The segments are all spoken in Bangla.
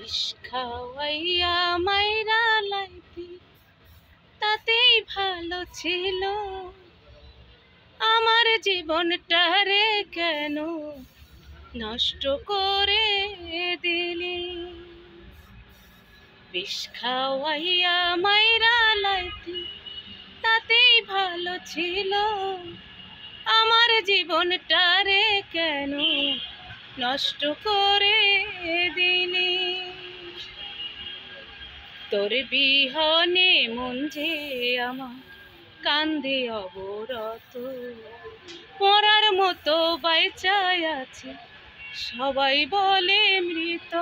বিষ খাওয়াইয়া মাইরা লাইতি তাতেই ভালো ছিল। আমার জীবনটারে কেন নষ্ট করে দিলি? বিষ খাওয়াইয়া মাইরা লাইতি তাতেই ভালো ছিল। আমার জীবনটারে কেন নষ্ট করে দিলি? তোর বিহনে মন যে আমার কান্দে অবরত, মরার মতো বাইচায় আছে সবাই বলে মৃত।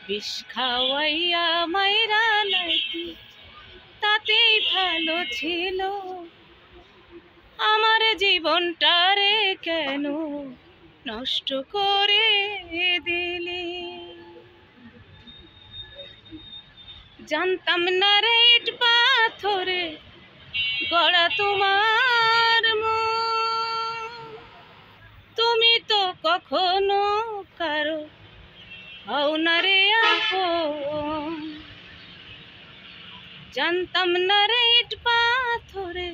বিষ খাওয়াইয়া মাইরা লাইতি তাতেই ভালো ছিল। আমার জীবনটারে কেন নষ্ট করে দিলি? জানতাম না রে ইট পাথরে গড়া তোমার মন, তুমি তো কখনো কারো হও না রে আপন। জানতাম না রে ইট পাথরে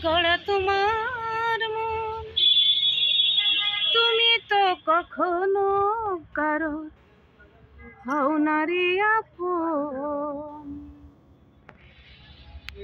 গড়া তোমার মন, তুমি তো কখনো কারো হও না রে আপন।